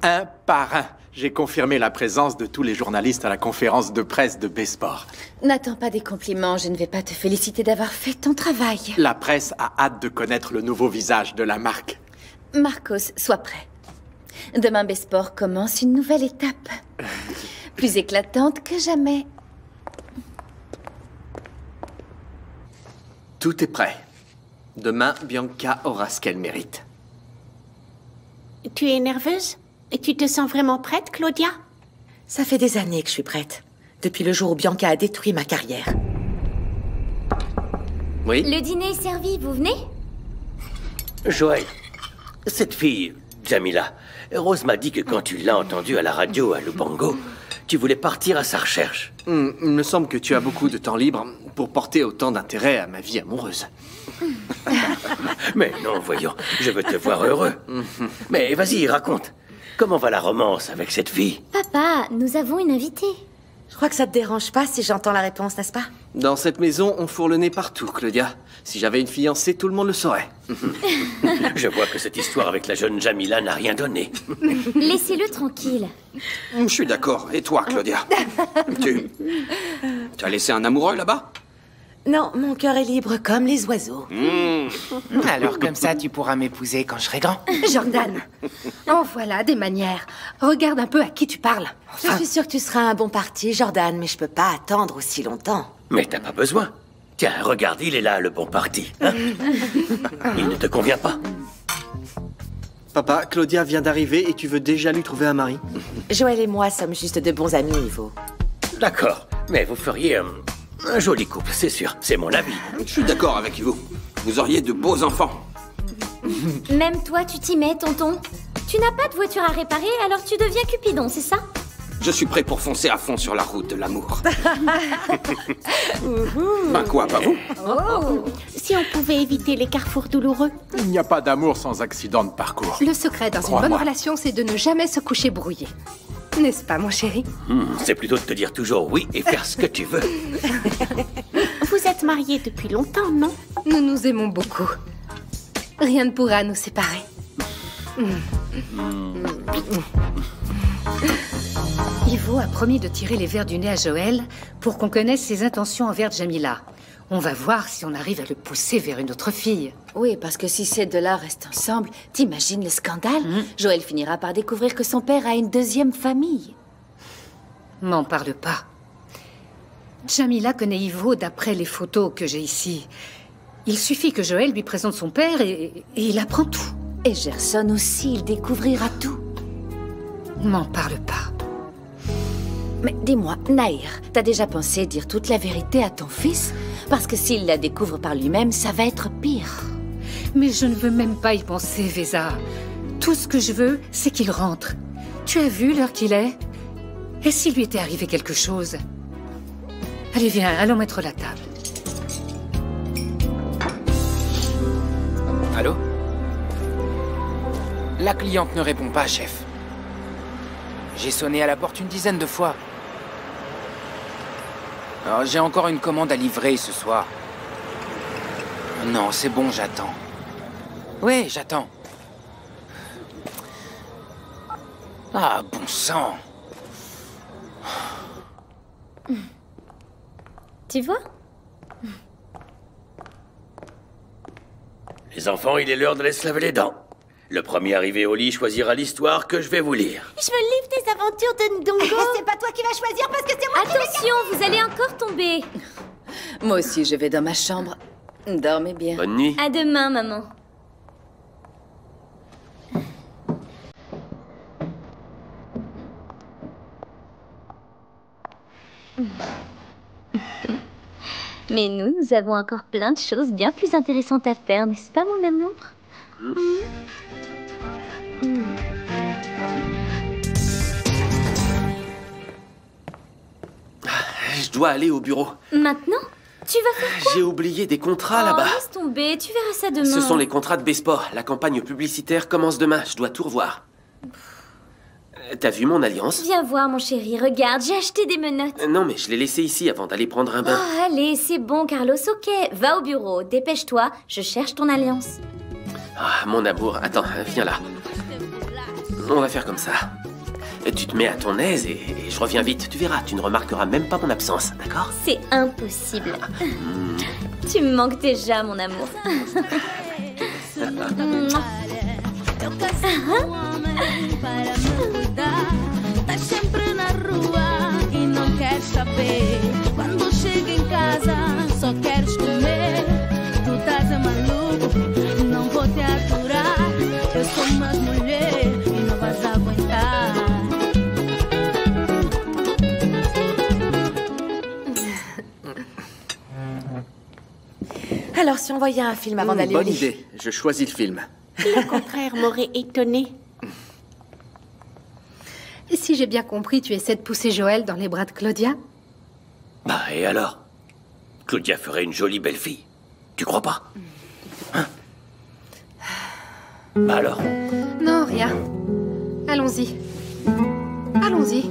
Un par un, j'ai confirmé la présence de tous les journalistes à la conférence de presse de B-Sport. N'attends pas des compliments, je ne vais pas te féliciter d'avoir fait ton travail. La presse a hâte de connaître le nouveau visage de la marque. Marcos, sois prêt. Demain, B-Sport commence une nouvelle étape. Plus éclatante que jamais. Tout est prêt. Demain, Bianca aura ce qu'elle mérite. Tu es nerveuse? Et tu te sens vraiment prête, Claudia? Ça fait des années que je suis prête. Depuis le jour où Bianca a détruit ma carrière. Oui? Le dîner est servi, vous venez? Joël, cette fille, Jamila, Rose m'a dit que quand tu l'as entendue à la radio à Lubango, tu voulais partir à sa recherche. Il me semble que tu as beaucoup de temps libre pour porter autant d'intérêt à ma vie amoureuse. Mais non, voyons, je veux te voir heureux. Mais vas-y, raconte. Comment va la romance avec cette fille? Papa, nous avons une invitée. Je crois que ça te dérange pas si j'entends la réponse, n'est-ce pas? Dans cette maison, on fourre le nez partout, Claudia. Si j'avais une fiancée, tout le monde le saurait. Je vois que cette histoire avec la jeune Jamila n'a rien donné. Laissez-le tranquille. Je suis d'accord. Et toi, Claudia? Tu as laissé un amoureux là-bas? Non, mon cœur est libre comme les oiseaux. Alors comme ça, tu pourras m'épouser quand je serai grand. Jordan, en voilà des manières. Regarde un peu à qui tu parles. Je suis sûre que tu seras un bon parti, Jordan, mais je peux pas attendre aussi longtemps. Mais t'as pas besoin. Tiens, regarde, il est là, le bon parti. Hein? Il ne te convient pas? Papa, Claudia vient d'arriver et tu veux déjà lui trouver un mari? Joël et moi sommes juste de bons amis, Ivo. D'accord, mais vous feriez un joli couple, c'est sûr, c'est mon avis. Je suis d'accord avec vous. Vous auriez de beaux enfants. Même toi, tu t'y mets, tonton. Tu n'as pas de voiture à réparer, alors tu deviens Cupidon, c'est ça? Je suis prêt pour foncer à fond sur la route de l'amour. Ben quoi, pas vous? Si on pouvait éviter les carrefours douloureux. Il n'y a pas d'amour sans accident de parcours. Le secret dans une bonne relation, c'est de ne jamais se coucher brouillé. N'est-ce pas, mon chéri? C'est plutôt de te dire toujours oui et faire ce que tu veux. Vous êtes mariés depuis longtemps, non? Nous nous aimons beaucoup. Rien ne pourra nous séparer. Ivo a promis de tirer les vers du nez à Joël pour qu'on connaisse ses intentions envers Jamila. On va voir si on arrive à le pousser vers une autre fille. Oui, parce que si ces deux-là restent ensemble, t'imagines le scandale? Joël finira par découvrir que son père a une deuxième famille. M'en parle pas. Jamila connaît Ivo d'après les photos que j'ai ici. Il suffit que Joël lui présente son père et il apprend tout. Et Gerson aussi, il découvrira tout. M'en parle pas. Mais dis-moi, Nahir, t'as déjà pensé dire toute la vérité à ton fils? Parce que s'il la découvre par lui-même, ça va être pire. Mais je ne veux même pas y penser, Vesa. Tout ce que je veux, c'est qu'il rentre. Tu as vu l'heure qu'il est? Et s'il lui était arrivé quelque chose? Allez, viens, allons mettre la table. Allô? La cliente ne répond pas, chef. J'ai sonné à la porte une dizaine de fois. Alors, j'ai encore une commande à livrer ce soir. Non, c'est bon, j'attends. Oui, j'attends. Ah, bon sang. Tu vois? Les enfants, il est l'heure de se laver les dents. Le premier arrivé au lit choisira l'histoire que je vais vous lire. Je veux le livre des aventures de Ndongo. C'est pas toi qui vas choisir parce que c'est moi qui Attention, vous allez encore tomber. Moi aussi, je vais dans ma chambre. Dormez bien. Bonne nuit. À demain, maman. Mais nous avons encore plein de choses bien plus intéressantes à faire, n'est-ce pas, mon amour? Je dois aller au bureau. Maintenant? Tu vas faire quoi? J'ai oublié des contrats Oh, là-bas. laisse tomber, tu verras ça demain. Ce sont les contrats de B-Sport. La campagne publicitaire commence demain. Je dois tout revoir. T'as vu mon alliance? Viens voir, mon chéri, regarde, j'ai acheté des menottes. Non, mais je l'ai laissé ici avant d'aller prendre un bain. Oh, allez, c'est bon, Carlos, ok. Va au bureau, dépêche-toi, je cherche ton alliance. Ah, mon amour, attends, viens là. On va faire comme ça. Tu te mets à ton aise et je reviens vite. Tu verras, tu ne remarqueras même pas mon absence, d'accord? C'est impossible. Tu me manques déjà, mon amour. Tá sempre na rua e não queres saber. Quando chega em casa só queres comer. Tu estás maluco, não vou te aturar. Eu sou uma mulher e não vas aguentar. Alors, si on voyait un film avant d'aller au Bonne lit. idée. Je choisis le film. Le contraire m'aurait étonné. Et si j'ai bien compris, tu essaies de pousser Joël dans les bras de Claudia? Bah, et alors? Claudia ferait une jolie belle fille. Tu crois pas? Hein? Bah alors? Non, rien. Allons-y. Allons-y.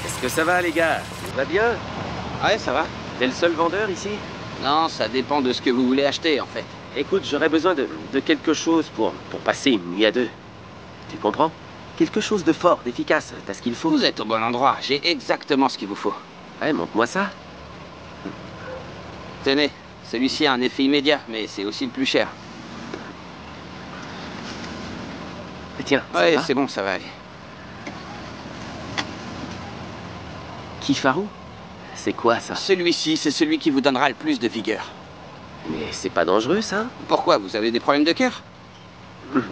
Est-ce que ça va, les gars? Tout va bien? Ouais, ça va. T'es le seul vendeur ici? Non, ça dépend de ce que vous voulez acheter, en fait. Écoute, j'aurais besoin de quelque chose pour passer une nuit à deux. Tu comprends? Quelque chose de fort, d'efficace. T'as ce qu'il faut? Vous êtes au bon endroit. J'ai exactement ce qu'il vous faut. Ouais, montre-moi ça. Tenez, celui-ci a un effet immédiat, mais c'est aussi le plus cher. Tiens, ouais, c'est bon, ça va aller. Kifaru? C'est quoi ça? Celui-ci, c'est celui qui vous donnera le plus de vigueur. Mais c'est pas dangereux, ça? Pourquoi? Vous avez des problèmes de cœur?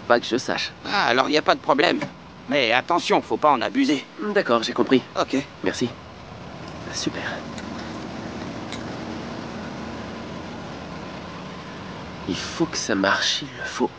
Pas que je sache. Ah, alors il n'y a pas de problème. Mais attention, faut pas en abuser. D'accord, j'ai compris. Ok. Merci. Super. Il faut que ça marche, il le faut.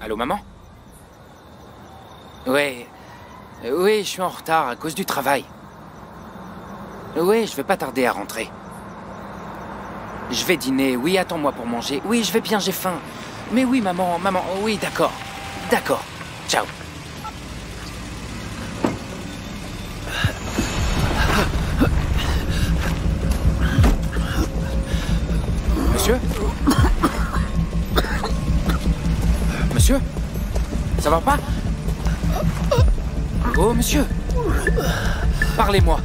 Allô, maman? Ouais. Oui, je suis en retard à cause du travail. Ouais, je vais pas tarder à rentrer. Je vais dîner. Oui, attends-moi pour manger. Oui, je vais bien, j'ai faim. Mais oui, maman, oui, d'accord. D'accord. Ciao. Monsieur? Monsieur? Ça va pas? Oh, monsieur! Parlez-moi.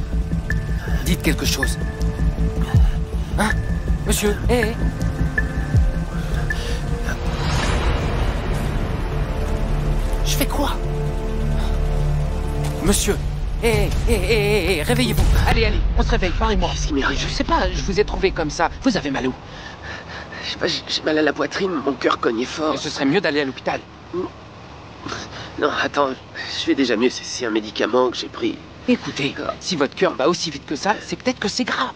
Dites quelque chose. Hein? Monsieur? Hé! Je fais quoi? Monsieur! Hé, réveillez-vous! Allez, on se réveille, parlez-moi. Qu'est-ce qui m'arrive? Je sais pas, je vous ai trouvé comme ça. Vous avez mal où? Je sais pas, j'ai mal à la poitrine, mon cœur cognait fort. Ce serait mieux d'aller à l'hôpital. Non, attends, je vais déjà mieux, c'est un médicament que j'ai pris. Écoutez, si votre cœur bat aussi vite que ça, c'est peut-être que c'est grave.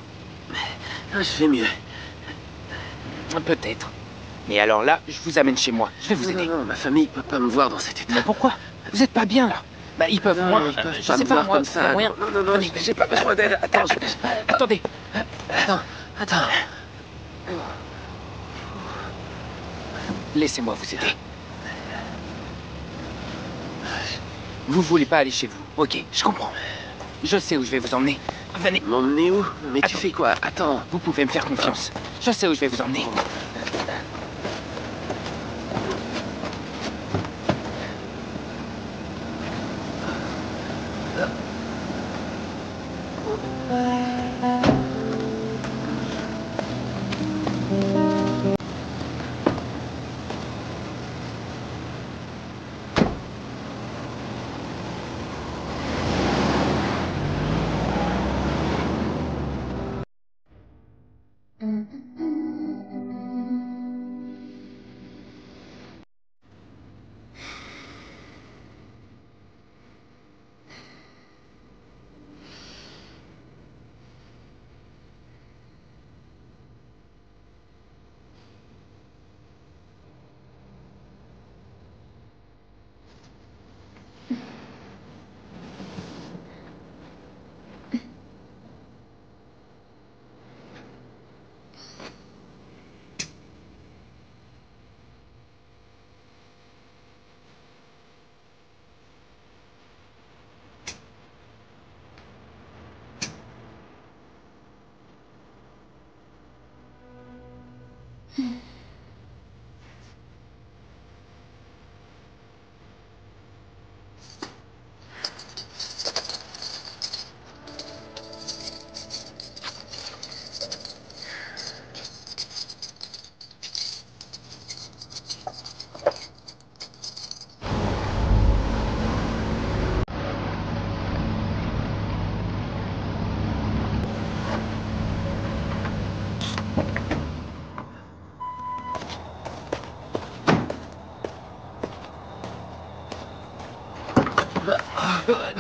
Non, je vais mieux. Peut-être. Mais alors là, je vous amène chez moi. Je vais vous aider. Non, ma famille peut pas me voir dans cet état. Mais pourquoi? Vous êtes pas bien là. Bah ils peuvent, moi, ils peuvent je pas sais me pas, voir moi, comme ça. rien. Non, j'ai pas besoin d'aide. Attends, Attendez. Attends. Laissez-moi vous aider. Vous voulez pas aller chez vous. Ok, je comprends. Je sais où je vais vous emmener. Venez. M'emmener où? Mais tu fais quoi? Attends. Vous pouvez me faire confiance. Je sais où je vais vous emmener.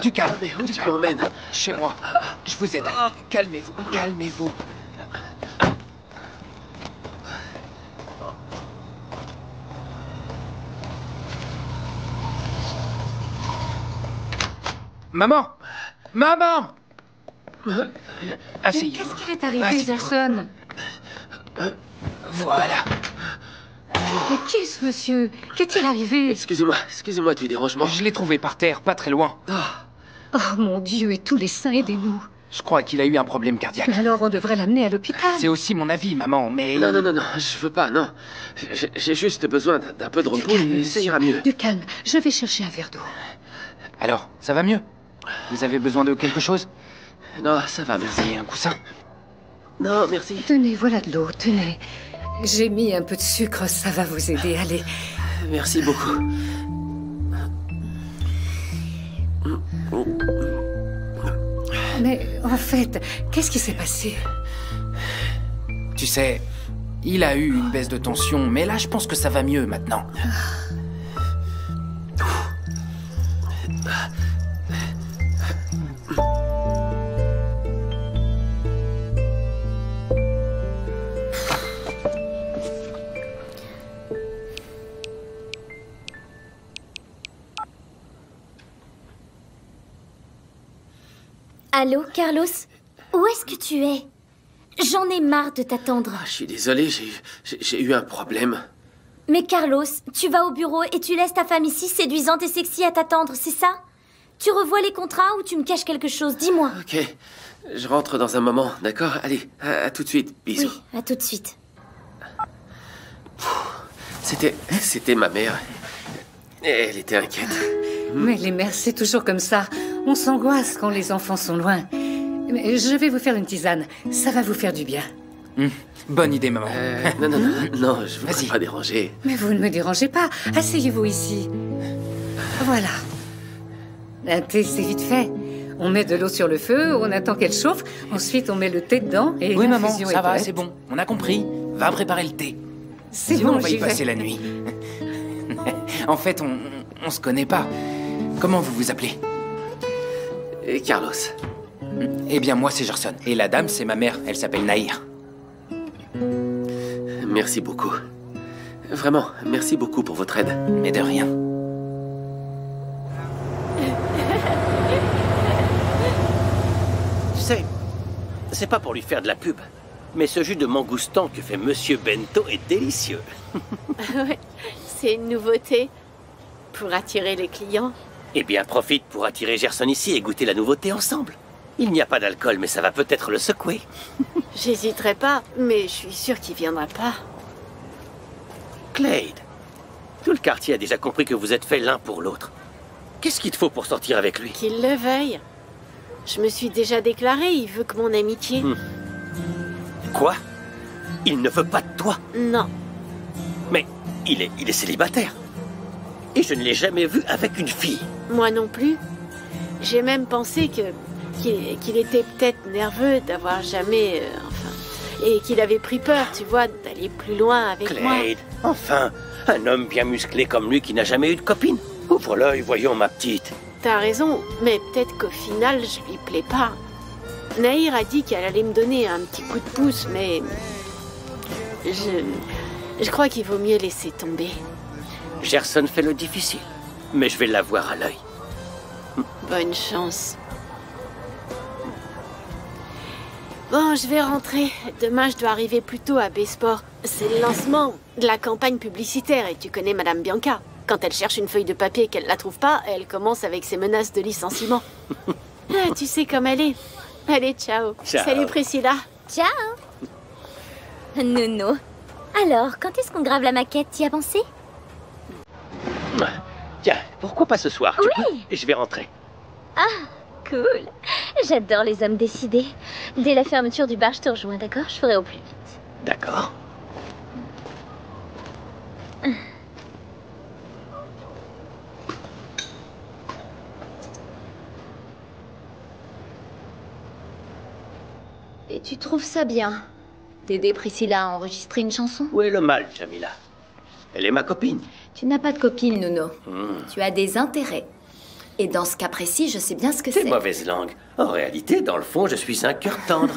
Du calme. Mais où tu m'emmènes? Chez moi. Je vous aide. Calmez-vous, calmez-vous. Maman! Maman! Asseyez-vous. Qu'est-ce qui est arrivé, Gerson? Voilà. Mais qui est ce monsieur? Qu'est-il arrivé? Excusez-moi du dérangement. Je l'ai trouvé par terre, pas très loin. Oh mon Dieu, et tous les saints, aidez-nous. Je crois qu'il a eu un problème cardiaque. Mais alors on devrait l'amener à l'hôpital. C'est aussi mon avis, maman, mais... Non, je veux pas, non. J'ai juste besoin d'un peu de repos et ça ira mieux. Du calme, je vais chercher un verre d'eau. Alors, ça va mieux? Vous avez besoin de quelque chose? Non, ça va, merci. Vous avez un coussin? Non, merci. Tenez, voilà de l'eau, tenez. J'ai mis un peu de sucre, ça va vous aider, allez. Merci beaucoup. Mais en fait, qu'est-ce qui s'est passé? Tu sais, il a eu une baisse de tension, mais là, je pense que ça va mieux maintenant. Allô, Carlos? Où où est-ce que tu es? J'en ai marre de t'attendre. Je suis désolé, j'ai eu un problème. Mais Carlos, tu vas au bureau et tu laisses ta femme ici séduisante et sexy à t'attendre, c'est ça? Tu revois les contrats ou tu me caches quelque chose? Dis-moi. Ok, je rentre dans un moment, d'accord? Allez, à tout de suite, bisous. Oui, à tout de suite. C'était ma mère. Elle était inquiète. Mais les mères, c'est toujours comme ça. On s'angoisse quand les enfants sont loin. Mais je vais vous faire une tisane. Ça va vous faire du bien. Bonne idée, maman. Non, je ne voudrais pas déranger. Mais vous ne me dérangez pas. Asseyez-vous ici. Voilà. Un thé, c'est vite fait. On met de l'eau sur le feu, on attend qu'elle chauffe, ensuite on met le thé dedans et oui, maman, l'infusion ça est va, prête. c'est bon. On a compris. Va préparer le thé. C'est Sinon, bon, on va y j'y vais. passer la nuit. En fait, on se connaît pas. Comment vous vous appelez? Carlos. Eh bien, moi, c'est Gerson. Et la dame, c'est ma mère. Elle s'appelle Nahir. Merci beaucoup. Vraiment, merci beaucoup pour votre aide. Mais de rien. Tu sais, c'est pas pour lui faire de la pub, mais ce jus de mangoustan que fait Monsieur Bento est délicieux. Ouais, c'est une nouveauté pour attirer les clients. Eh bien, profite pour attirer Gerson ici et goûter la nouveauté ensemble. Il n'y a pas d'alcool, mais ça va peut-être le secouer. J'hésiterai pas, mais je suis sûre qu'il viendra pas. Clade, tout le quartier a déjà compris que vous êtes faits l'un pour l'autre. Qu'est-ce qu'il te faut pour sortir avec lui? Qu'il le veuille. Je me suis déjà déclarée, il veut que mon amitié... Quoi? Il ne veut pas de toi? Non. Mais il est célibataire. Et je ne l'ai jamais vu avec une fille. Moi non plus. J'ai même pensé qu'il était peut-être nerveux d'avoir jamais... et qu'il avait pris peur, tu vois, d'aller plus loin avec moi. Clade, enfin, un homme bien musclé comme lui qui n'a jamais eu de copine. Ouvre l'œil, voyons ma petite. T'as raison, mais peut-être qu'au final, je lui plais pas. Nahir a dit qu'elle allait me donner un petit coup de pouce, mais... Je crois qu'il vaut mieux laisser tomber. Gerson fait le difficile, mais je vais l'avoir à l'œil. Bonne chance. Bon, je vais rentrer. Demain, je dois arriver plus tôt à B-Sport. C'est le lancement de la campagne publicitaire et tu connais Madame Bianca. Quand elle cherche une feuille de papier et qu'elle la trouve pas, elle commence avec ses menaces de licenciement. Tu sais comme elle est. Allez, ciao. Ciao. Salut Priscilla. Ciao. Nono. Alors, quand est-ce qu'on grave la maquette? T'y as pensé? Tiens, pourquoi pas ce soir? Oui. Tu peux? Je vais rentrer. Ah, cool. J'adore les hommes décidés. Dès la fermeture du bar, je te rejoins, d'accord? Je ferai au plus vite. D'accord. Et tu trouves ça bien d'aider Priscilla à enregistrer une chanson? Où est le mal, Jamila? Elle est ma copine. Tu n'as pas de copine, Nono. Tu as des intérêts. Et dans ce cas précis, je sais bien ce que c'est. C'est mauvaise langue. En réalité, dans le fond, je suis un cœur tendre.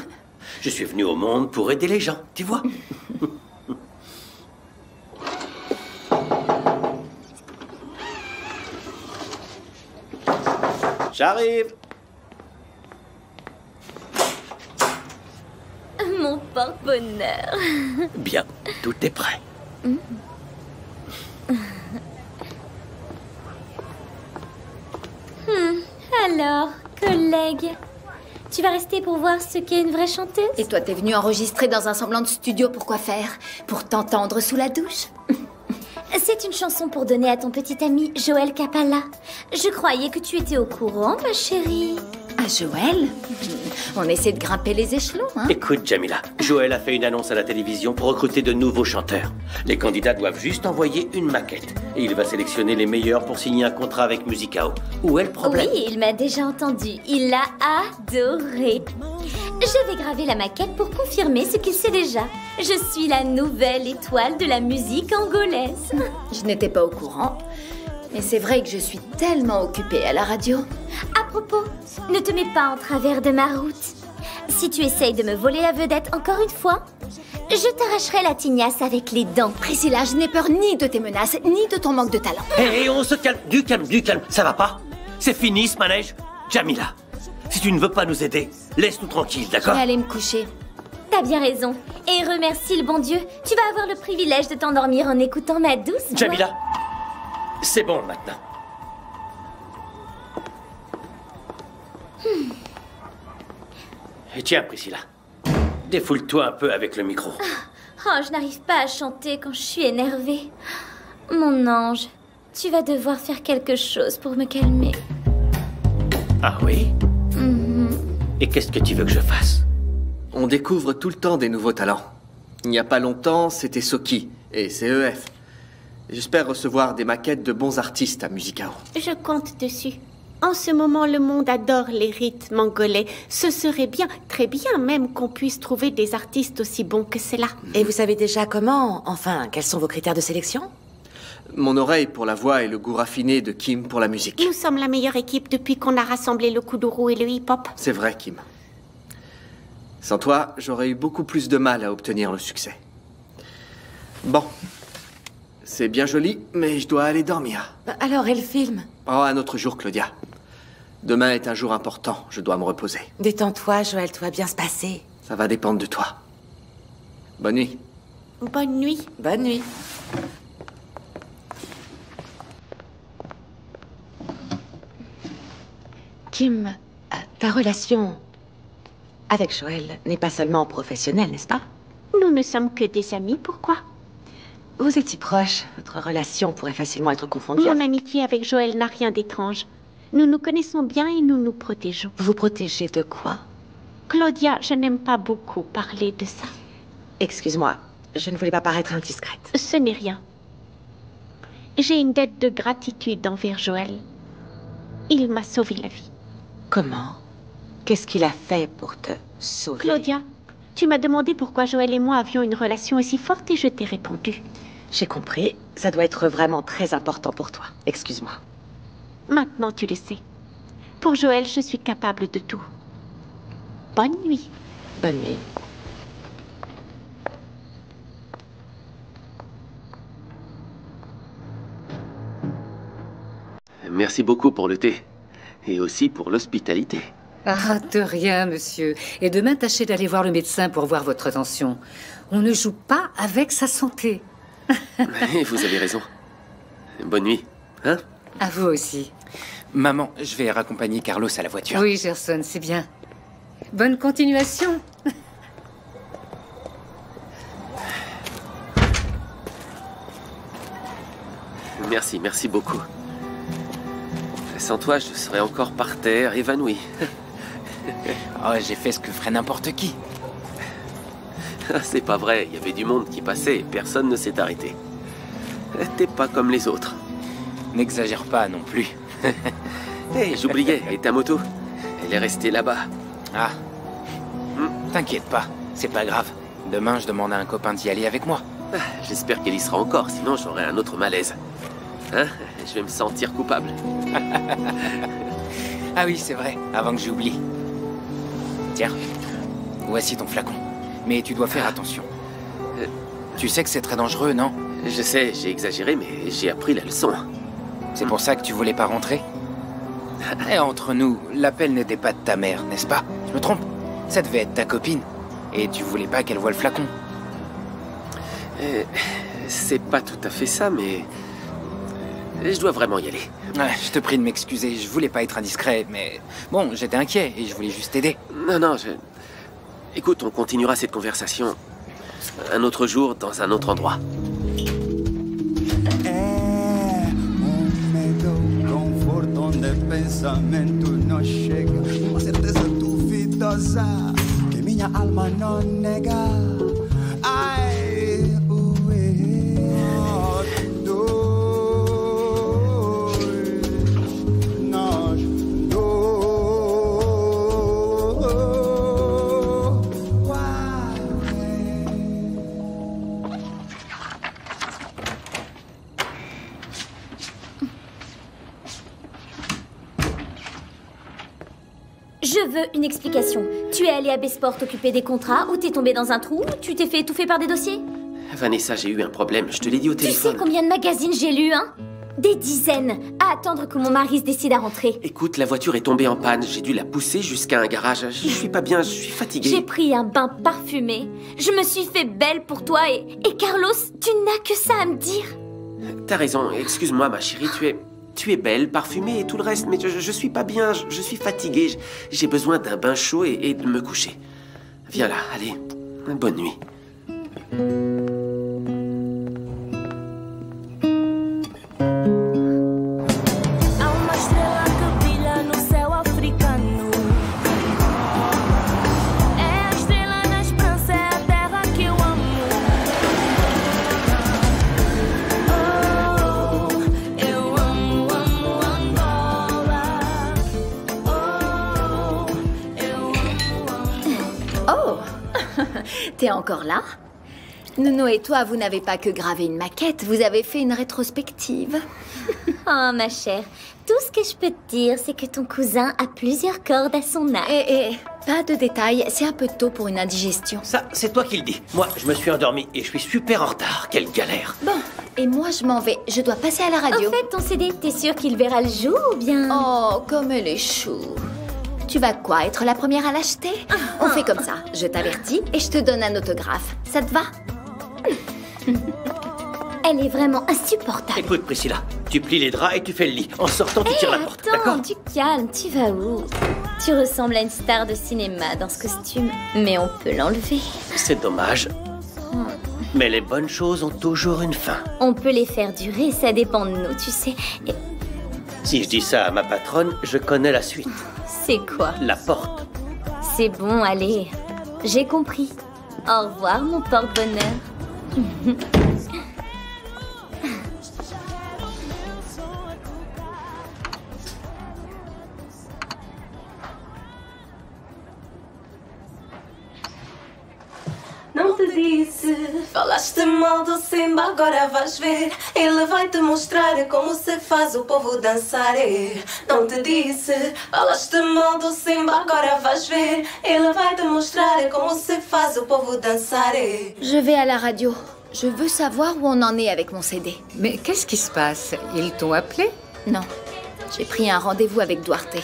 Je suis venu au monde pour aider les gens, tu vois. J'arrive. Mon porte-bonheur. Bien, tout est prêt. Alors, collègue, tu vas rester pour voir ce qu'est une vraie chanteuse? Et toi, t'es venue enregistrer dans un semblant de studio pour quoi faire? Pour t'entendre sous la douche? C'est une chanson pour donner à ton petit ami Joël Capalla. Je croyais que tu étais au courant, ma chérie. Ah, Joël? On essaie de grimper les échelons, hein? Écoute, Jamila, Joël a fait une annonce à la télévision pour recruter de nouveaux chanteurs. Les candidats doivent juste envoyer une maquette. Et il va sélectionner les meilleurs pour signer un contrat avec Musicao. Où est le problème? Oui, il m'a déjà entendu. Il l'a adoré. Je vais graver la maquette pour confirmer ce qu'il sait déjà. Je suis la nouvelle étoile de la musique angolaise. Je n'étais pas au courant. Mais c'est vrai que je suis tellement occupée à la radio. À propos, ne te mets pas en travers de ma route. Si tu essayes de me voler la vedette encore une fois, je t'arracherai la tignasse avec les dents. Priscilla, je n'ai peur ni de tes menaces, ni de ton manque de talent. Hé, on se calme, du calme, ça va pas? C'est fini ce manège? Jamila, si tu ne veux pas nous aider, Laisse-nous tranquilles, Je d'accord? vais aller me coucher. T'as bien raison. Et remercie le bon Dieu. Tu vas avoir le privilège de t'endormir en écoutant ma douce voix. Jamila, c'est bon maintenant. Et tiens, Priscilla, défoule-toi un peu avec le micro. Oh, je n'arrive pas à chanter quand je suis énervée. Mon ange, tu vas devoir faire quelque chose pour me calmer. Ah oui? Et qu'est-ce que tu veux que je fasse? On découvre tout le temps des nouveaux talents. Il n'y a pas longtemps, c'était Soki et CEF. J'espère recevoir des maquettes de bons artistes à Musicao. Je compte dessus. En ce moment, le monde adore les rythmes angolais. Ce serait bien, très bien même, qu'on puisse trouver des artistes aussi bons que cela. Et vous savez déjà comment? Enfin, quels sont vos critères de sélection? Mon oreille pour la voix et le goût raffiné de Kim pour la musique. Nous sommes la meilleure équipe depuis qu'on a rassemblé le kuduro et le hip-hop. C'est vrai, Kim. Sans toi, j'aurais eu beaucoup plus de mal à obtenir le succès. Bon. C'est bien joli, mais je dois aller dormir. Alors, et le film? Oh, un autre jour, Claudia. Demain est un jour important, je dois me reposer. Détends-toi, Joël, tout va bien se passer. Ça va dépendre de toi. Bonne nuit. Bonne nuit. Bonne nuit. Kim, ta relation avec Joël n'est pas seulement professionnelle, n'est-ce pas? Nous ne sommes que des amis, pourquoi? Vous êtes si proches, votre relation pourrait facilement être confondue. Mon amitié avec Joël n'a rien d'étrange. Nous nous connaissons bien et nous nous protégeons. Vous vous protégez de quoi? Claudia, je n'aime pas beaucoup parler de ça. Excuse-moi, je ne voulais pas paraître indiscrète. Ce n'est rien. J'ai une dette de gratitude envers Joël. Il m'a sauvé la vie. Comment? Qu'est-ce qu'il a fait pour te sauver? Claudia, tu m'as demandé pourquoi Joël et moi avions une relation aussi forte et je t'ai répondu. J'ai compris. Ça doit être vraiment très important pour toi. Excuse-moi. Maintenant, tu le sais. Pour Joël, je suis capable de tout. Bonne nuit. Bonne nuit. Merci beaucoup pour le thé. Et aussi pour l'hospitalité. Ah, de rien, monsieur. Et demain, tâchez d'aller voir le médecin pour voir votre tension. On ne joue pas avec sa santé. Vous avez raison. Bonne nuit, hein? À vous aussi. Maman, je vais raccompagner Carlos à la voiture. Oui, Gerson, c'est bien. Bonne continuation. Merci, merci beaucoup. Sans toi, je serais encore par terre, évanoui. Oh, j'ai fait ce que ferait n'importe qui. C'est pas vrai, il y avait du monde qui passait et personne ne s'est arrêté. T'es pas comme les autres. N'exagère pas non plus. Hé, j'oubliais, et ta moto? Elle est restée là-bas. Ah. T'inquiète pas, c'est pas grave. Demain, je demande à un copain d'y aller avec moi. J'espère qu'elle y sera encore, sinon j'aurai un autre malaise. Hein? Je vais me sentir coupable. Ah oui, c'est vrai, avant que j'oublie. Tiens, voici ton flacon. Mais tu dois faire attention. Tu sais que c'est très dangereux, non? Je sais, j'ai exagéré, mais j'ai appris la leçon. C'est pour ça que tu voulais pas rentrer? Et entre nous, l'appel n'était pas de ta mère, n'est-ce pas? Je me trompe? Ça devait être ta copine. Et tu voulais pas qu'elle voie le flacon. C'est pas tout à fait ça, mais... Je dois vraiment y aller. Ouais, je te prie de m'excuser, je voulais pas être indiscret, mais... Bon, j'étais inquiet et je voulais juste t'aider. Non, Écoute, on continuera cette conversation un autre jour, dans un autre endroit. Pensamento não chega, uma certeza duvidosa que minha alma não nega. Ai, nós Je veux une explication. Tu es allé à Besport t'occuper des contrats ou t'es tombé dans un trou? Tu t'es fait étouffer par des dossiers? Vanessa, j'ai eu un problème, je te l'ai dit au Tu téléphone. sais combien de magazines j'ai lus, hein? Des dizaines, à attendre que mon mari se décide à rentrer. Écoute, la voiture est tombée en panne. J'ai dû la pousser jusqu'à un garage. Je suis pas bien, je suis fatigué. J'ai pris un bain parfumé. Je me suis fait belle pour toi et Carlos, tu n'as que ça à me dire. T'as raison, excuse-moi ma chérie, tu es belle, parfumée et tout le reste, mais je suis pas bien, je suis fatigué. J'ai besoin d'un bain chaud et de me coucher. Viens là, allez, bonne nuit. T'es encore là? Nono et toi, vous n'avez pas que gravé une maquette, vous avez fait une rétrospective. Oh, ma chère, tout ce que je peux te dire, c'est que ton cousin a plusieurs cordes à son arc. Pas de détails, c'est un peu tôt pour une indigestion. Ça, c'est toi qui le dis. Moi, je me suis endormi et je suis super en retard. Quelle galère. Bon, et moi je m'en vais, je dois passer à la radio. En fait, ton CD, t'es sûre qu'il verra le jour ou bien... Oh, comme elle est chou. Tu vas quoi, être la première à l'acheter? On fait comme ça, je t'avertis et je te donne un autographe. Ça te va? Elle est vraiment insupportable. Écoute, Priscilla, tu plies les draps et tu fais le lit. En sortant, tu tires la porte, d'accord? Attends, tu calmes, tu vas où? Tu ressembles à une star de cinéma dans ce costume, mais on peut l'enlever. C'est dommage. Mais les bonnes choses ont toujours une fin. On peut les faire durer, ça dépend de nous, tu sais. Et... Si je dis ça à ma patronne, je connais la suite. C'est quoi? La porte. C'est bon, allez. J'ai compris. Au revoir, mon porte-bonheur. Não te disse, falaste mal do Simba, agora vais ver. Ele vai te mostrar como se faz o povo dançar. Não te disse, falaste mal do Simba, agora vais ver. Ele vai te mostrar como se faz o povo dançar. Je vais à la radio. Je veux savoir où on en est avec mon CD. Mais qu'est-ce qui se passe? Ils t'ont appelé? Non. J'ai pris un rendez-vous avec Duarte.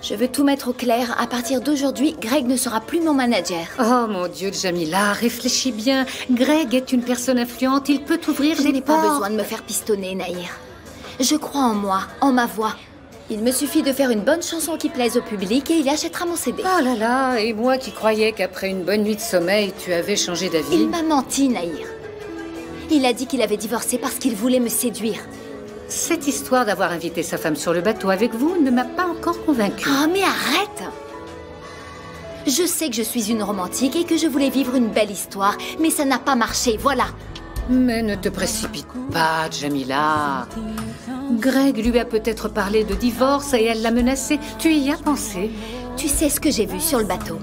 Je veux tout mettre au clair. À partir d'aujourd'hui, Greg ne sera plus mon manager. Oh mon Dieu, Jamila, réfléchis bien. Greg est une personne influente. Il peut t'ouvrir des portes. Je n'ai pas besoin de me faire pistonner, Nahir. Je crois en moi, en ma voix. Il me suffit de faire une bonne chanson qui plaise au public et il achètera mon CD. Oh là là, et moi qui croyais qu'après une bonne nuit de sommeil, tu avais changé d'avis. Il m'a menti, Nahir. Il a dit qu'il avait divorcé parce qu'il voulait me séduire. Cette histoire d'avoir invité sa femme sur le bateau avec vous ne m'a pas encore convaincue. Oh, mais arrête! Je sais que je suis une romantique et que je voulais vivre une belle histoire, mais ça n'a pas marché, voilà. Mais ne te précipite pas, Jamila. Greg lui a peut-être parlé de divorce et elle l'a menacé. Tu y as pensé? Tu sais ce que j'ai vu sur le bateau?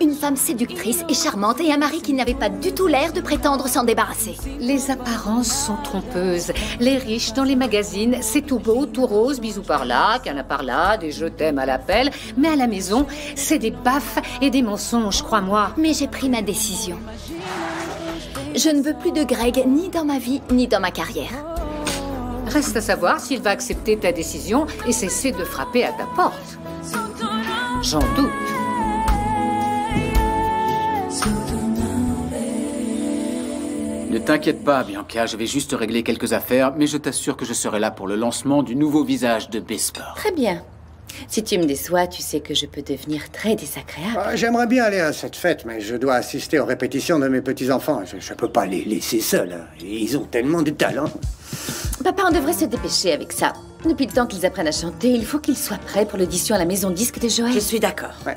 Une femme séductrice et charmante et un mari qui n'avait pas du tout l'air de prétendre s'en débarrasser. Les apparences sont trompeuses. Les riches dans les magazines, c'est tout beau, tout rose, bisous par là, câlin par là, des je t'aime à l'appel. Mais à la maison, c'est des baffes et des mensonges, crois-moi. Mais j'ai pris ma décision. Je ne veux plus de Greg, ni dans ma vie, ni dans ma carrière. Reste à savoir s'il va accepter ta décision et cesser de frapper à ta porte. J'en doute. Ne t'inquiète pas, Bianca, je vais juste régler quelques affaires, mais je t'assure que je serai là pour le lancement du nouveau visage de Besport. Très bien. Si tu me déçois, tu sais que je peux devenir très désagréable. J'aimerais bien aller à cette fête, mais je dois assister aux répétitions de mes petits-enfants. Je peux pas les laisser seuls. Hein. Ils ont tellement de talent. Papa, on devrait se dépêcher avec ça. Depuis le temps qu'ils apprennent à chanter, il faut qu'ils soient prêts pour l'audition à la maison disque de Joël. Je suis d'accord. Ouais.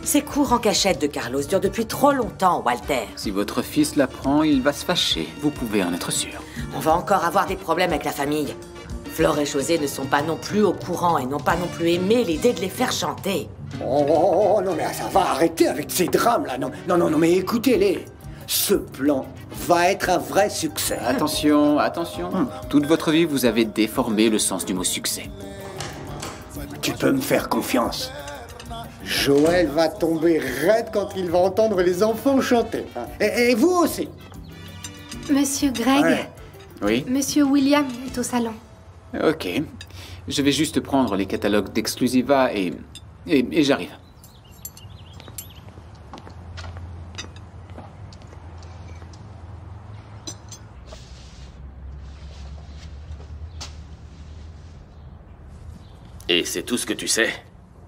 Ces cours en cachette de Carlos durent depuis trop longtemps, Walter. Si votre fils l'apprend, il va se fâcher. Vous pouvez en être sûr. On va encore avoir des problèmes avec la famille. Flore et José ne sont pas non plus au courant et n'ont pas non plus aimé l'idée de les faire chanter. Oh, non, mais ça va arrêter avec ces drames-là. Non, mais écoutez-les. Ce plan va être un vrai succès. Attention, attention. Toute votre vie, vous avez déformé le sens du mot succès. Tu peux me faire confiance. Joël va tomber raide quand il va entendre les enfants chanter. Et vous aussi. Monsieur Greg. Ouais. Oui. Monsieur William est au salon. Ok. Je vais juste prendre les catalogues d'Exclusiva et j'arrive. Et c'est tout ce que tu sais?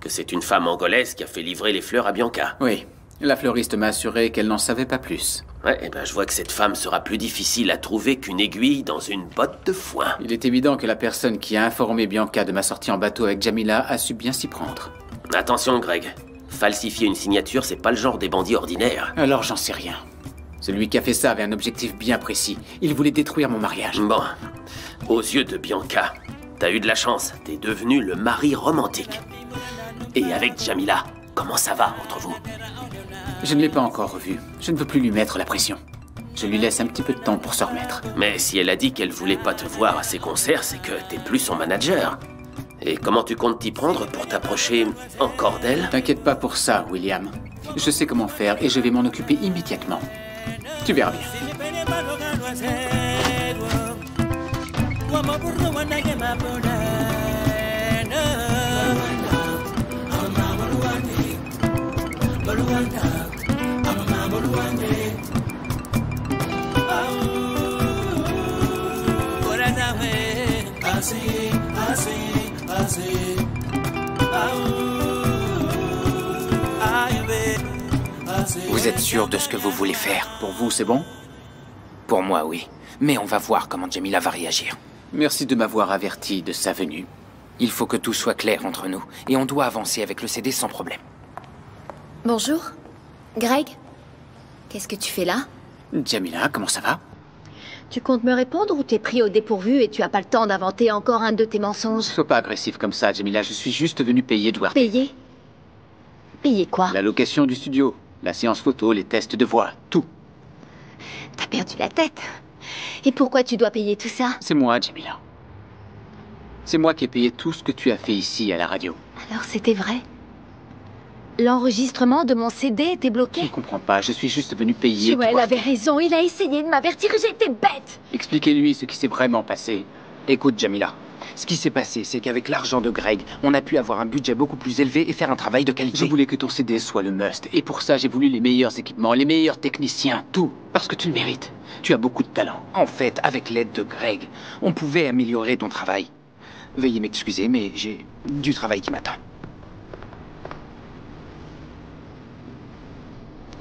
Que c'est une femme angolaise qui a fait livrer les fleurs à Bianca? Oui. La fleuriste m'a assuré qu'elle n'en savait pas plus. Ouais, eh ben je vois que cette femme sera plus difficile à trouver qu'une aiguille dans une botte de foin. Il est évident que la personne qui a informé Bianca de ma sortie en bateau avec Jamila a su bien s'y prendre. Attention, Greg. Falsifier une signature, c'est pas le genre des bandits ordinaires. Alors j'en sais rien. Celui qui a fait ça avait un objectif bien précis. Il voulait détruire mon mariage. Bon. Aux yeux de Bianca, t'as eu de la chance. T'es devenu le mari romantique. Et avec Jamila, comment ça va entre vous? Je ne l'ai pas encore revue. Je ne veux plus lui mettre la pression. Je lui laisse un petit peu de temps pour se remettre. Mais si elle a dit qu'elle voulait pas te voir à ses concerts, c'est que t'es plus son manager. Et comment tu comptes t'y prendre pour t'approcher encore d'elle? T'inquiète pas pour ça, William. Je sais comment faire et je vais m'en occuper immédiatement. Tu verras bien. Vous êtes sûr de ce que vous voulez faire? Pour vous, c'est bon? Pour moi, oui. Mais on va voir comment Jamila va réagir. Merci de m'avoir averti de sa venue. Il faut que tout soit clair entre nous. Et on doit avancer avec le CD sans problème. Bonjour. Greg? Qu'est-ce que tu fais là? Jamila, comment ça va? Tu comptes me répondre ou t'es pris au dépourvu et tu as pas le temps d'inventer encore un de tes mensonges? Sois pas agressif comme ça, Jamila. Je suis juste venu payer Edward. Payer? Payer quoi? La location du studio, la séance photo, les tests de voix, tout. T'as perdu la tête. Et pourquoi tu dois payer tout ça? C'est moi, Jamila. C'est moi qui ai payé tout ce que tu as fait ici à la radio. Alors c'était vrai? L'enregistrement de mon CD était bloqué? Je ne comprends pas, je suis juste venu payer. Joël avait raison, il a essayé de m'avertir, j'étais bête! Expliquez-lui ce qui s'est vraiment passé. Écoute, Jamila, ce qui s'est passé, c'est qu'avec l'argent de Greg, on a pu avoir un budget beaucoup plus élevé et faire un travail de qualité. Je voulais que ton CD soit le must, et pour ça, j'ai voulu les meilleurs équipements, les meilleurs techniciens, tout. Parce que tu le mérites. Tu as beaucoup de talent. En fait, avec l'aide de Greg, on pouvait améliorer ton travail. Veuillez m'excuser, mais j'ai du travail qui m'attend.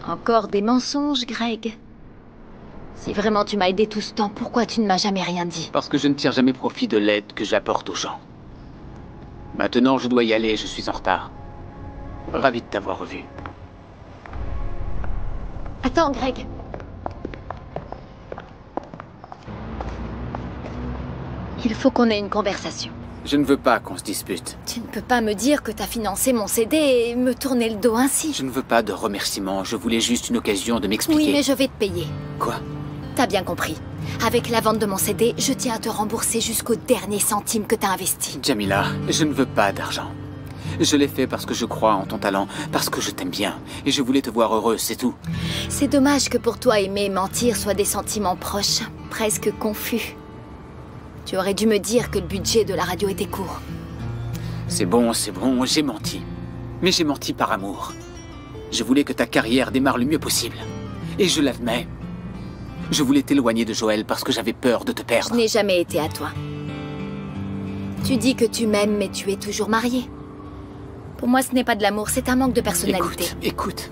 Encore des mensonges, Greg. Si vraiment tu m'as aidé tout ce temps, pourquoi tu ne m'as jamais rien dit? Parce que je ne tire jamais profit de l'aide que j'apporte aux gens. Maintenant, je dois y aller, je suis en retard. Ravi de t'avoir revu. Attends, Greg. Il faut qu'on ait une conversation. Je ne veux pas qu'on se dispute. Tu ne peux pas me dire que t'as financé mon CD et me tourner le dos ainsi. Je ne veux pas de remerciements, je voulais juste une occasion de m'expliquer. Oui, mais je vais te payer. Quoi? T'as bien compris. Avec la vente de mon CD, je tiens à te rembourser jusqu'au dernier centime que t'as investi. Jamila, je ne veux pas d'argent. Je l'ai fait parce que je crois en ton talent, parce que je t'aime bien. Et je voulais te voir heureuse, c'est tout. C'est dommage que pour toi, aimer et mentir soient des sentiments proches, presque confus. Tu aurais dû me dire que le budget de la radio était court. C'est bon, j'ai menti. Mais j'ai menti par amour. Je voulais que ta carrière démarre le mieux possible. Et je l'admets. Je voulais t'éloigner de Joël parce que j'avais peur de te perdre. Je n'ai jamais été à toi. Tu dis que tu m'aimes, mais tu es toujours marié. Pour moi, ce n'est pas de l'amour, c'est un manque de personnalité. Écoute.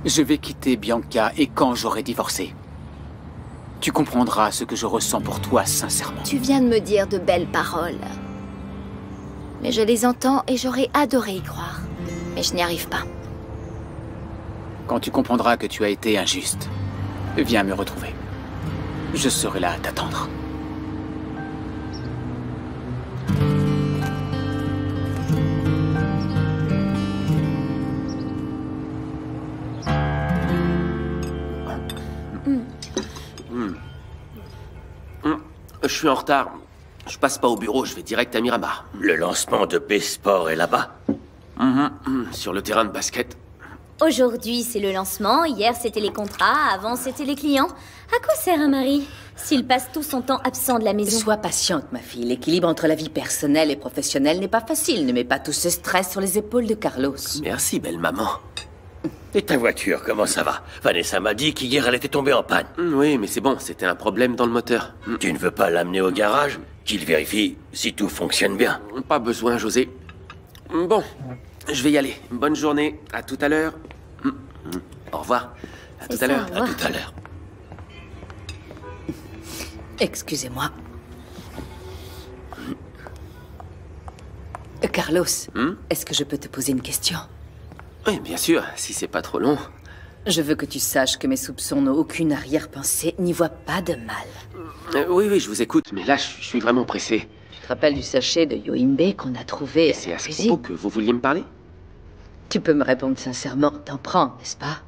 Je vais quitter Bianca et quand j'aurai divorcé, tu comprendras ce que je ressens pour toi, sincèrement. Tu viens de me dire de belles paroles. Mais je les entends et j'aurais adoré y croire. Mais je n'y arrive pas. Quand tu comprendras que tu as été injuste, viens me retrouver. Je serai là à t'attendre. Je suis en retard. Je passe pas au bureau, je vais direct à Miramar. Le lancement de B-Sport est là-bas? Sur le terrain de basket. Aujourd'hui, c'est le lancement, hier, c'était les contrats, avant, c'était les clients. À quoi sert un mari s'il passe tout son temps absent de la maison? Sois patiente, ma fille. L'équilibre entre la vie personnelle et professionnelle n'est pas facile. Ne mets pas tout ce stress sur les épaules de Carlos. Merci, belle maman. Et ta voiture, comment ça va? Vanessa m'a dit qu'hier, elle était tombée en panne. Oui, mais c'est bon, c'était un problème dans le moteur. Tu ne veux pas l'amener au garage? Qu'il vérifie si tout fonctionne bien. Pas besoin, José. Bon, je vais y aller. Bonne journée, à tout à l'heure. Au revoir. À tout à l'heure. À tout à l'heure. Excusez-moi. Carlos, est-ce que je peux te poser une question? Oui, bien sûr, si c'est pas trop long. Je veux que tu saches que mes soupçons n'ont aucune arrière-pensée, n'y voient pas de mal. Oui, je vous écoute, mais là, je suis vraiment pressé. Tu te rappelles du sachet de Yoimbe qu'on a trouvé? C'est à ce propos que vous vouliez me parler? Tu peux me répondre sincèrement, t'en prends, n'est-ce pas?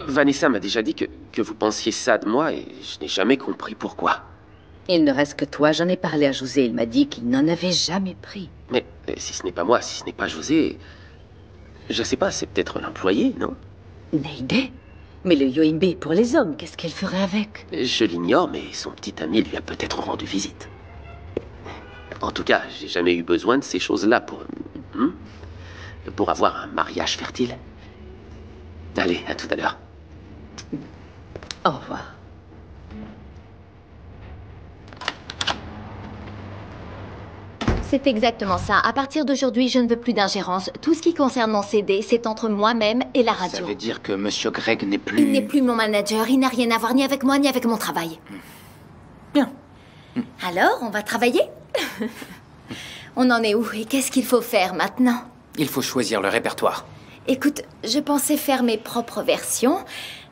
Vanessa m'a déjà dit que vous pensiez ça de moi et je n'ai jamais compris pourquoi. Il ne reste que toi, j'en ai parlé à José, il m'a dit qu'il n'en avait jamais pris. Mais si ce n'est pas moi, si ce n'est pas José, je sais pas, c'est peut-être un employé, non? Neide? Mais le Yoimbe pour les hommes, qu'est-ce qu'elle ferait avec? Je l'ignore, mais son petit ami lui a peut-être rendu visite. En tout cas, j'ai jamais eu besoin de ces choses-là pour avoir un mariage fertile. Allez, à tout à l'heure. Au revoir. C'est exactement ça. À partir d'aujourd'hui, je ne veux plus d'ingérence. Tout ce qui concerne mon CD, c'est entre moi-même et la radio. Ça veut dire que Monsieur Greg n'est plus... Il n'est plus mon manager. Il n'a rien à voir ni avec moi, ni avec mon travail. Bien. Alors, on va travailler? On en est où? Et qu'est-ce qu'il faut faire maintenant? Il faut choisir le répertoire. Écoute, je pensais faire mes propres versions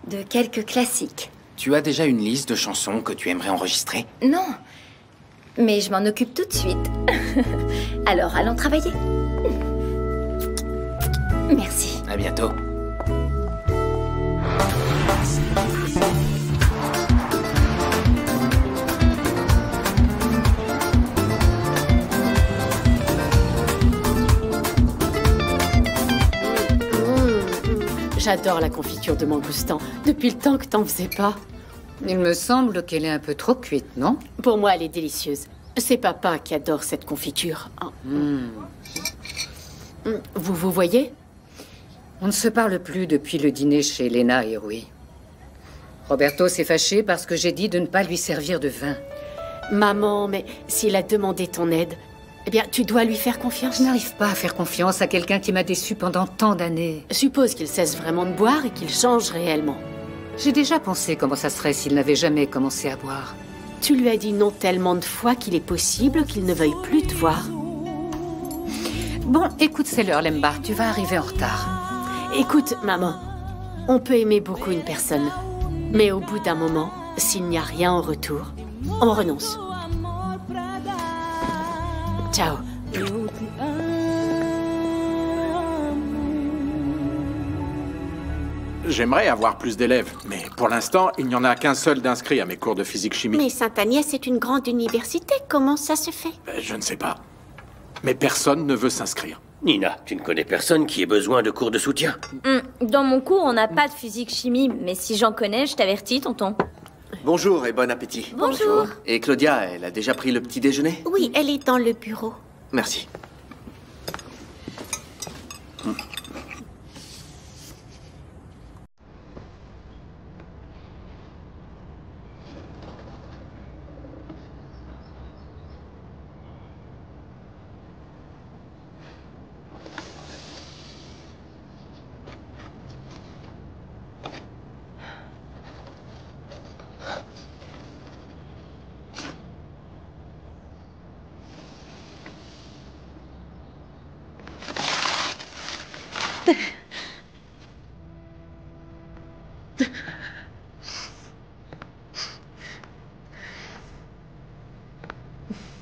de quelques classiques. Tu as déjà une liste de chansons que tu aimerais enregistrer? Non, mais je m'en occupe tout de suite. Alors, allons travailler. Merci. À bientôt. J'adore la confiture de mangoustan. Depuis le temps que t'en faisais pas. Il me semble qu'elle est un peu trop cuite, non? Pour moi, elle est délicieuse. C'est papa qui adore cette confiture. Vous voyez? On ne se parle plus depuis le dîner chez Lena et Rui. Roberto s'est fâché parce que j'ai dit de ne pas lui servir de vin. Maman, mais s'il a demandé ton aide, eh bien, tu dois lui faire confiance. Je n'arrive pas à faire confiance à quelqu'un qui m'a déçu pendant tant d'années. Suppose qu'il cesse vraiment de boire et qu'il change réellement. J'ai déjà pensé comment ça serait s'il n'avait jamais commencé à boire. Tu lui as dit non tellement de fois qu'il est possible qu'il ne veuille plus te voir. Bon, écoute, c'est l'heure, Lemba. Tu vas arriver en retard. Écoute, maman, on peut aimer beaucoup une personne, mais au bout d'un moment, s'il n'y a rien en retour, on renonce. Ciao. J'aimerais avoir plus d'élèves, mais pour l'instant, il n'y en a qu'un seul d'inscrit à mes cours de physique-chimie. Mais Sainte-Agnès est une grande université, comment ça se fait? Je ne sais pas. Mais personne ne veut s'inscrire. Nina, tu ne connais personne qui ait besoin de cours de soutien? Dans mon cours, on n'a pas de physique-chimie, mais si j'en connais, je t'avertis, tonton. Bonjour et bon appétit. Bonjour. Et Claudia, elle a déjà pris le petit déjeuner? Oui, elle est dans le bureau. Merci.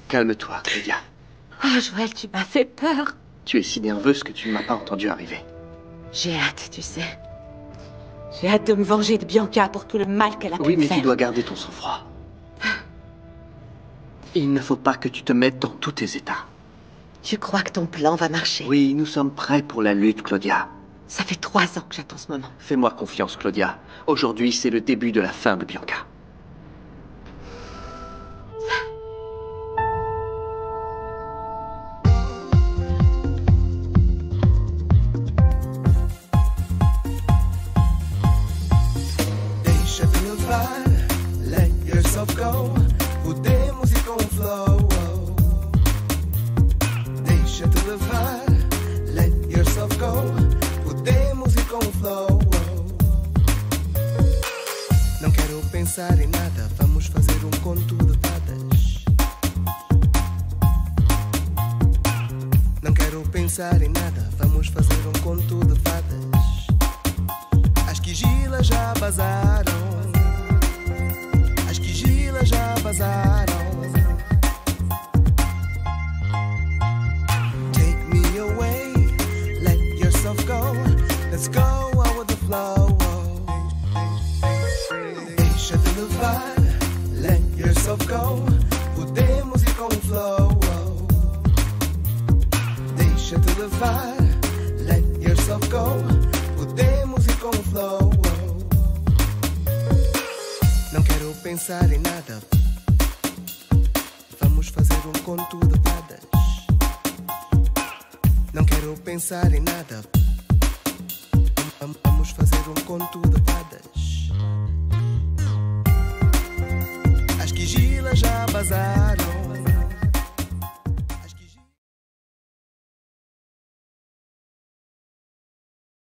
Calme-toi, Claudia. Oh, Joël, tu m'as fait peur. Tu es si nerveuse que tu ne m'as pas entendu arriver. J'ai hâte, tu sais. J'ai hâte de me venger de Bianca pour tout le mal qu'elle a pu Oui, me mais faire. tu dois garder ton sang-froid. Il ne faut pas que tu te mettes dans tous tes états. Tu crois que ton plan va marcher? Oui, nous sommes prêts pour la lutte, Claudia. Ça fait 3 ans que j'attends ce moment. Fais-moi confiance, Claudia. Aujourd'hui, c'est le début de la fin de Bianca. Deixa-te levar, let yourself go. Podemos ir com o flow. Deixa-te levar, let yourself go. Podemos ir com o flow. Não quero pensar em nada, vamos fazer conto de fadas. Não quero pensar em nada, vamos fazer conto de fadas. As quigilas já vazaram. As quigilas já vazaram. Take me away, let yourself go. Let's go out with the flow. Deixa-te levar, let yourself go. Podemos ir com o flow. Deixa-te levar, let yourself go. Podemos ir com o flow. Não quero pensar em nada, vamos fazer conto de fadas. Não quero pensar em nada, vamos fazer conto